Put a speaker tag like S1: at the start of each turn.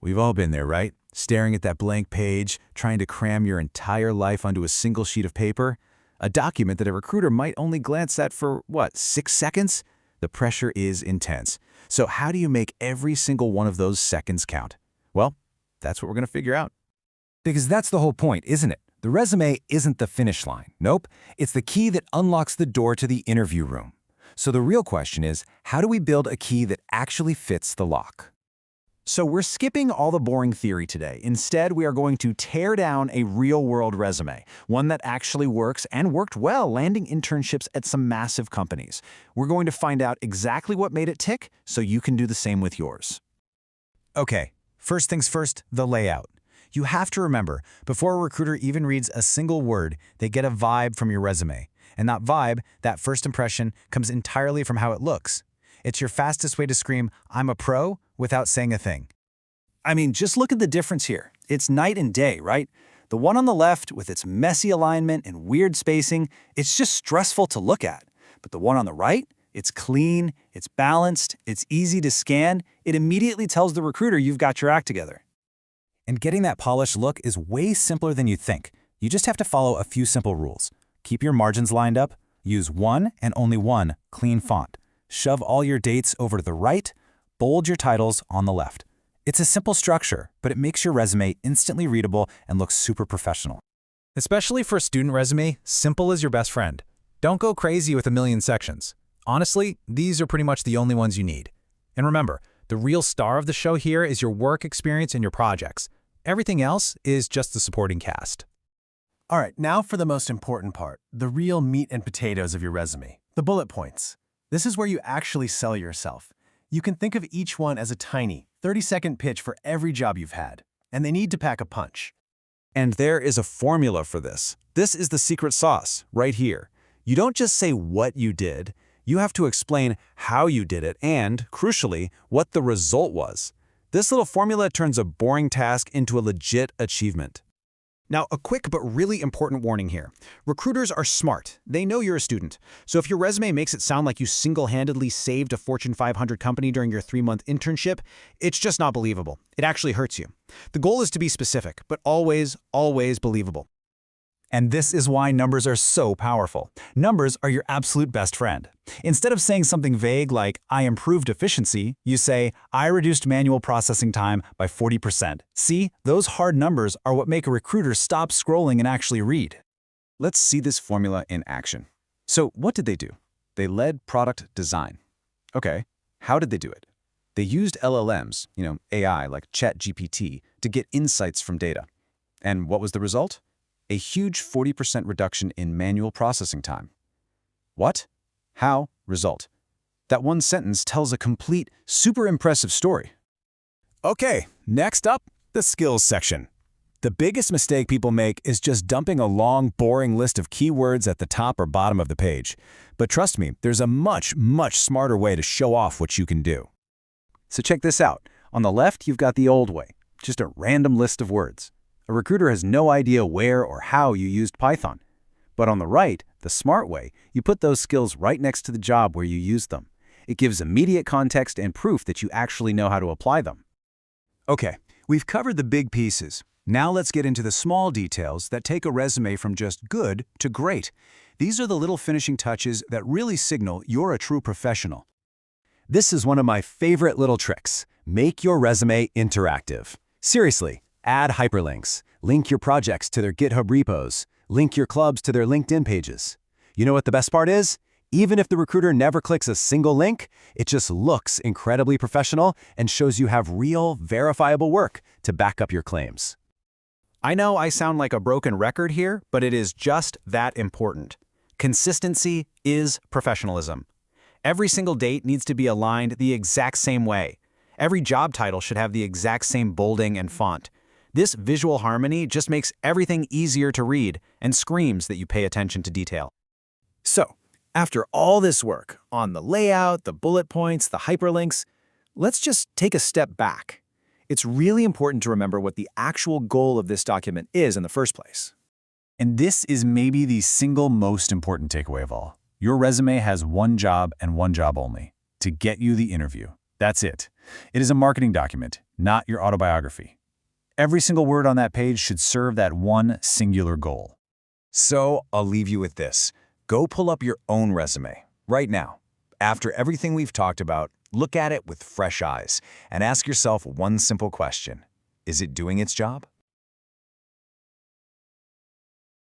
S1: We've all been there, right? Staring at that blank page, trying to cram your entire life onto a single sheet of paper. A document that a recruiter might only glance at for, 6 seconds? The pressure is intense. So how do you make every single one of those seconds count? Well, that's what we're going to figure out.
S2: Because that's the whole point, isn't it? The resume isn't the finish line. Nope, it's the key that unlocks the door to the interview room. So the real question is, how do we build a key that actually fits the lock?
S3: So we're skipping all the boring theory today. Instead, we are going to tear down a real-world resume, one that actually works and worked well, landing internships at some massive companies. We're going to find out exactly what made it tick so you can do the same with yours.
S4: Okay, first things first, the layout. You have to remember, before a recruiter even reads a single word, they get a vibe from your resume. And that vibe, that first impression, comes entirely from how it looks. It's your fastest way to scream, "I'm a pro," without saying a thing.
S5: I mean, just look at the difference here. It's night and day, right? The one on the left, with its messy alignment and weird spacing, it's just stressful to look at. But the one on the right, it's clean, it's balanced, it's easy to scan. It immediately tells the recruiter you've got your act together.
S4: And getting that polished look is way simpler than you think. You just have to follow a few simple rules. Keep your margins lined up, use one and only one clean font. Shove all your dates over to the right, bold your titles on the left. It's a simple structure, but it makes your resume instantly readable and looks super professional.
S6: Especially for a student resume, simple is your best friend. Don't go crazy with a million sections. Honestly, these are pretty much the only ones you need. And remember, the real star of the show here is your work experience and your projects. Everything else is just the supporting cast.
S7: All right, now for the most important part, the real meat and potatoes of your resume, the bullet points. This is where you actually sell yourself. You can think of each one as a tiny, 30-second pitch for every job you've had, and they need to pack a punch.
S1: And there is a formula for this. This is the secret sauce, right here. You don't just say what you did, you have to explain how you did it and, crucially, what the result was. This little formula turns a boring task into a legit achievement.
S3: Now, a quick but really important warning here. Recruiters are smart. They know you're a student. So if your resume makes it sound like you single-handedly saved a Fortune 500 company during your 3-month internship, it's just not believable. It actually hurts you. The goal is to be specific, but always, always believable.
S4: And this is why numbers are so powerful. Numbers are your absolute best friend. Instead of saying something vague like, "I improved efficiency," you say, "I reduced manual processing time by 40%. See, those hard numbers are what make a recruiter stop scrolling and actually read.
S1: Let's see this formula in action. So what did they do? They led product design. Okay, how did they do it? They used LLMs, AI like ChatGPT, to get insights from data. And what was the result? A huge 40% reduction in manual processing time. What? How? Result. That one sentence tells a complete, super impressive story.
S4: Okay, next up, the skills section. The biggest mistake people make is just dumping a long, boring list of keywords at the top or bottom of the page. But trust me, there's a much, much smarter way to show off what you can do.
S1: So check this out. On the left, you've got the old way, just a random list of words. A recruiter has no idea where or how you used Python. But on the right, the smart way, you put those skills right next to the job where you used them. It gives immediate context and proof that you actually know how to apply them.
S4: Okay, we've covered the big pieces. Now let's get into the small details that take a resume from just good to great. These are the little finishing touches that really signal you're a true professional. This is one of my favorite little tricks. Make your resume interactive. Seriously. Add hyperlinks, link your projects to their GitHub repos, link your clubs to their LinkedIn pages. You know what the best part is? Even if the recruiter never clicks a single link, it just looks incredibly professional and shows you have real, verifiable work to back up your claims.
S3: I know I sound like a broken record here, but it is just that important. Consistency is professionalism. Every single date needs to be aligned the exact same way. Every job title should have the exact same bolding and font. This visual harmony just makes everything easier to read and screams that you pay attention to detail. So, after all this work on the layout, the bullet points, the hyperlinks, let's just take a step back. It's really important to remember what the actual goal of this document is in the first place.
S4: And this is maybe the single most important takeaway of all. Your resume has one job and one job only, to get you the interview. That's it. It is a marketing document, not your autobiography. Every single word on that page should serve that one singular goal.
S2: So I'll leave you with this. Go pull up your own resume right now. After everything we've talked about, look at it with fresh eyes and ask yourself one simple question. Is it doing its job?